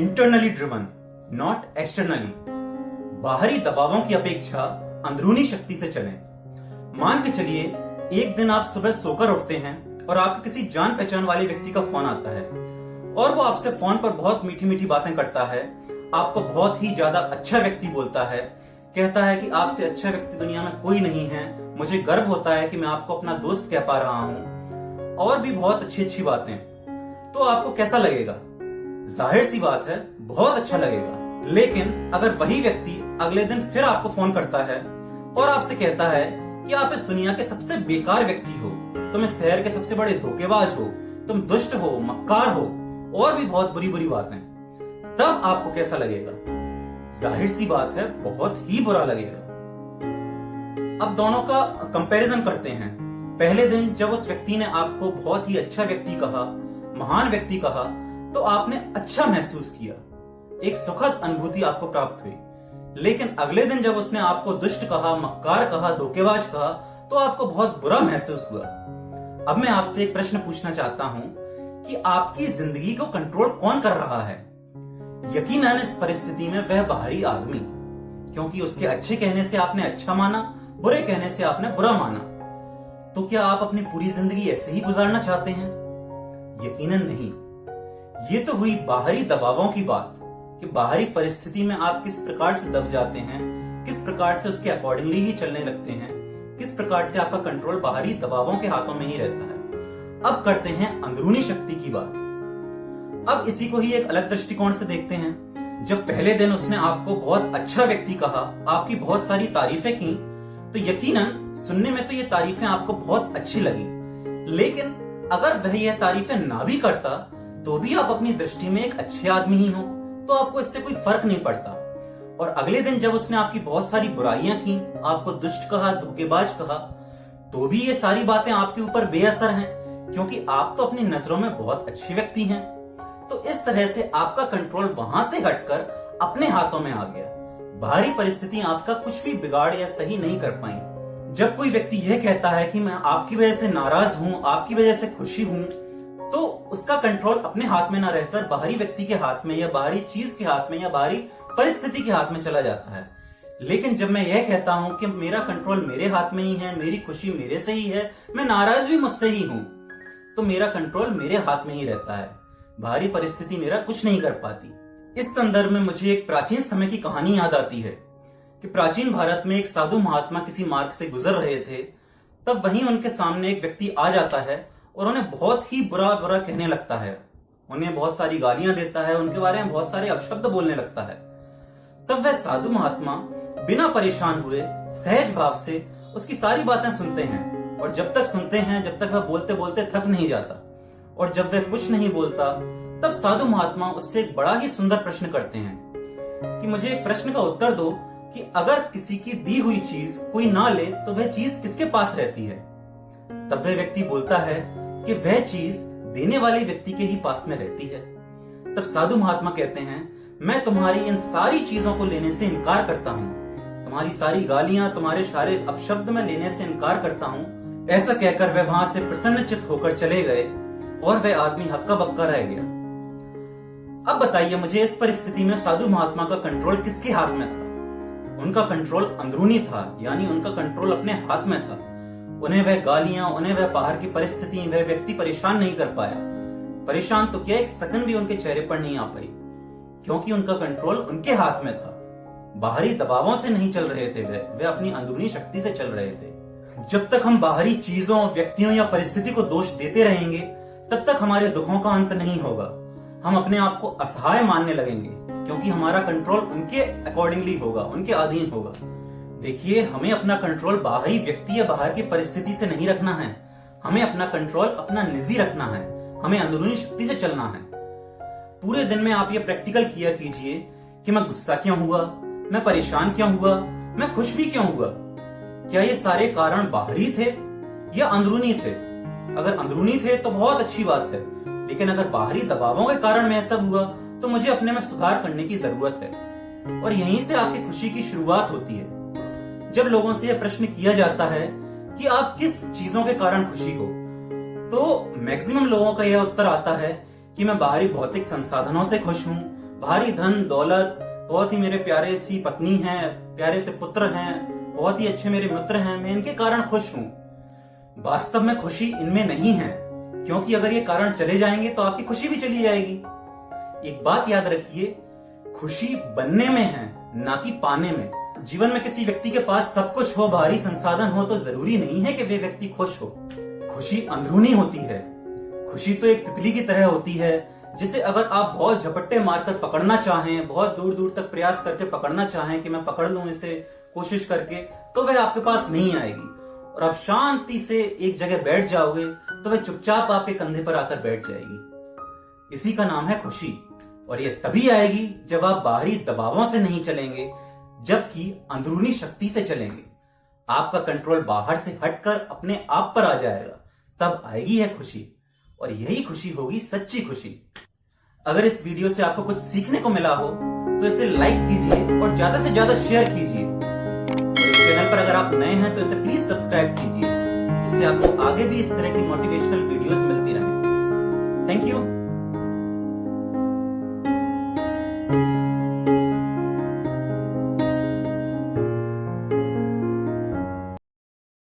Internally driven, not externally. बाहरी दबावों की अपेक्षा अंदरूनी शक्ति से चलें। मान के चलिए एक दिन आप सुबह सोकर उठते हैं और आपको किसी जान पहचान वाले व्यक्ति का फोन आता है और वो आपसे फोन पर बहुत मीठी मीठी बातें करता है, आपको बहुत ही ज्यादा अच्छा व्यक्ति बोलता है, कहता है कि आपसे अच्छा व्यक्ति दुनिया में कोई नहीं है, मुझे गर्व होता है कि मैं आपको अपना दोस्त कह पा रहा हूं, और भी बहुत अच्छी अच्छी बातें। तो आपको कैसा लगेगा? जाहिर सी बात है, बहुत अच्छा लगेगा। लेकिन अगर वही व्यक्ति अगले दिन फिर आपको फोन करता है और आपसे कहता है कि आप इस दुनिया के सबसे बेकार व्यक्ति हो, तुम इस शहर के सबसे बड़े धोखेबाज हो, तुम दुष्ट हो, मक्कार हो, और भी बहुत बुरी बुरी बातें, तब आपको कैसा लगेगा? जाहिर सी बात है, बहुत ही बुरा लगेगा। अब दोनों का कंपैरिजन करते हैं। पहले दिन जब उस व्यक्ति ने आपको बहुत ही अच्छा व्यक्ति कहा, महान व्यक्ति कहा, तो आपने अच्छा महसूस किया, एक सुखद अनुभूति आपको प्राप्त हुई। लेकिन अगले दिन जब उसने आपको दुष्ट कहा, मक्कार कहा, धोखेबाज कहा, तो आपको बहुत बुरा महसूस हुआ। अब मैं आपसे एक प्रश्न पूछना चाहता हूं कि आपकी जिंदगी को कंट्रोल कौन कर रहा है? यकीनन इस परिस्थिति में वह बाहरी आदमी, क्योंकि उसके अच्छे कहने से आपने अच्छा माना, बुरे कहने से आपने बुरा माना। तो क्या आप अपनी पूरी जिंदगी ऐसे ही गुजारना चाहते हैं? यकीनन नहीं। ये तो हुई बाहरी दबावों की बात कि बाहरी परिस्थिति में आप किस प्रकार से दब जाते हैं, किस प्रकार से उसके अकॉर्डिंगली ही चलने लगते हैं, किस प्रकार से आपका कंट्रोल बाहरी दबावों के हाथों में ही रहता है। अब करते हैं अंदरूनी शक्ति की बात। अब इसी को ही एक अलग दृष्टिकोण से देखते हैं। जब पहले दिन उसने आपको बहुत अच्छा व्यक्ति कहा, आपकी बहुत सारी तारीफें की, तो यकीनन सुनने में तो ये तारीफें आपको बहुत अच्छी लगी। लेकिन अगर वह यह तारीफें ना भी करता तो भी आप अपनी दृष्टि में एक अच्छे आदमी ही हो, तो आपको इससे कोई फर्क नहीं पड़ता। और अगले दिन जब उसने आपकी बहुत सारी बुराइयां की, आपको दुष्ट कहा, धोखेबाज कहा, तो भी ये सारी बातें आपके ऊपर बेअसर हैं, क्योंकि आप तो अपनी नजरों में बहुत अच्छे व्यक्ति हैं। तो इस तरह से आपका कंट्रोल वहां से हटकर अपने हाथों में आ गया। बाहरी परिस्थिति आपका कुछ भी बिगाड़ या सही नहीं कर पाई। जब कोई व्यक्ति यह कहता है कि मैं आपकी वजह से नाराज हूं, आपकी वजह से खुशी हूं, तो उसका कंट्रोल अपने हाथ में ना रहकर बाहरी व्यक्ति के हाथ में, या बाहरी चीज के हाथ में, या बाहरी परिस्थिति के हाथ में चला जाता है। लेकिन जब मैं यह कहता हूं कि मेरा कंट्रोल मेरे हाथ में ही है, मेरी खुशी मेरे से ही है, मैं नाराज भी मुझसे ही हूं, तो मेरा कंट्रोल मेरे हाथ में ही रहता है, बाहरी परिस्थिति मेरा कुछ नहीं कर पाती। इस संदर्भ में मुझे एक प्राचीन समय की कहानी याद आती है कि प्राचीन भारत में एक साधु महात्मा किसी मार्ग से गुजर रहे थे। तब वहीं उनके सामने एक व्यक्ति आ जाता है और उन्हें बहुत ही बुरा बुरा कहने लगता है, उन्हें बहुत सारी गालियां देता है, उनके बारे में बहुत सारे अपशब्द बोलने लगता है। तब वह साधु महात्मा बिना परेशान हुए सहज भाव से उसकी सारी बातें सुनते हैं, और जब तक सुनते हैं, जब तक वह बोलते बोलते थक नहीं जाता, और जब वह कुछ नहीं बोलता, तब साधु महात्मा उससे एक बड़ा ही सुंदर प्रश्न करते हैं कि मुझे एक प्रश्न का उत्तर दो कि अगर किसी की दी हुई चीज कोई ना ले तो वह चीज किसके पास रहती है? तब वह व्यक्ति बोलता है कि वह चीज देने वाले व्यक्ति के ही पास में रहती है। तब साधु महात्मा कहते हैं, मैं तुम्हारी इन सारी चीजों को लेने से इनकार करता हूँ, तुम्हारी सारी गालियां, तुम्हारे सारे अपशब्द में लेने से इनकार करता हूँ। ऐसा कहकर वह वहां से प्रसन्नचित्त होकर चले गए और वह आदमी हक्का बक्का रह गया। अब बताइए मुझे, इस परिस्थिति में साधु महात्मा का कंट्रोल किसके हाथ में था? उनका कंट्रोल अंदरूनी था, यानी उनका कंट्रोल अपने हाथ में था। उन्हें वह गालियां, उन्हें वह बाहर की परिस्थिति, वह व्यक्ति परेशान नहीं कर पाया। परेशान तो क्या, एक सेकंड भी उनके चेहरे पर नहीं आ पाई, क्योंकि उनका कंट्रोल उनके हाथ में था। बाहरी दबावों से नहीं चल रहे थे, वे अपनी अंदरूनी शक्ति से चल रहे थे। जब तक हम बाहरी चीजों, व्यक्तियों या परिस्थिति को दोष देते रहेंगे, तब तक हमारे दुखों का अंत नहीं होगा। हम अपने आप को असहाय मानने लगेंगे, क्योंकि हमारा कंट्रोल उनके अकॉर्डिंगली होगा, उनके अधीन होगा। देखिए, हमें अपना कंट्रोल बाहरी व्यक्ति या बाहर की परिस्थिति से नहीं रखना है, हमें अपना कंट्रोल अपना निजी रखना है, हमें अंदरूनी शक्ति से चलना है। पूरे दिन में आप ये प्रैक्टिकल किया कीजिए कि मैं गुस्सा क्यों हुआ, मैं परेशान क्यों हुआ, मैं खुश भी क्यों हुआ। क्या ये सारे कारण बाहरी थे या अंदरूनी थे? अगर अंदरूनी थे तो बहुत अच्छी बात है, लेकिन अगर बाहरी दबावों के कारण में ऐसा हुआ तो मुझे अपने में सुधार करने की जरूरत है। और यहीं से आपकी खुशी की शुरुआत होती है। जब लोगों से यह प्रश्न किया जाता है कि आप किस चीजों के कारण खुशी हो, तो मैक्सिमम लोगों का यह उत्तर आता है कि मैं बाहरी भौतिक संसाधनों से खुश हूं, भारी धन दौलत, बहुत ही मेरे प्यारे सी पत्नी हैं, प्यारे से पुत्र हैं, बहुत ही अच्छे मेरे मित्र हैं, मैं इनके कारण खुश हूं। वास्तव में खुशी इनमें नहीं है, क्योंकि अगर ये कारण चले जाएंगे तो आपकी खुशी भी चली जाएगी। एक बात याद रखिए, खुशी बनने में है, ना कि पाने में। जीवन में किसी व्यक्ति के पास सब कुछ हो, भारी संसाधन हो, तो जरूरी नहीं है कि वे व्यक्ति खुश हो। खुशी अंदरूनी होती है। खुशी तो एक तितली की तरह होती है, जिसे अगर आप बहुत झपट्टे मारकर पकड़ना चाहें, बहुत दूर दूर तक प्रयास करके पकड़ना चाहें कि मैं पकड़ लूं इसे कोशिश करके, तो वह आपके पास नहीं आएगी। और आप शांति से एक जगह बैठ जाओगे तो वह चुपचाप आपके कंधे पर आकर बैठ जाएगी। इसी का नाम है खुशी। और यह तभी आएगी जब आप बाहरी दबावों से नहीं चलेंगे, जबकि अंदरूनी शक्ति से चलेंगे। आपका कंट्रोल बाहर से हटकर अपने आप पर आ जाएगा, तब आएगी है खुशी। और यही खुशी होगी सच्ची खुशी। अगर इस वीडियो से आपको कुछ सीखने को मिला हो तो इसे लाइक कीजिए और ज्यादा से ज्यादा शेयर कीजिए। और इस चैनल पर अगर आप नए हैं तो इसे प्लीज सब्सक्राइब कीजिए, जिससे आपको आगे भी इस तरह की मोटिवेशनल वीडियोस मिलती रहें। Thank you.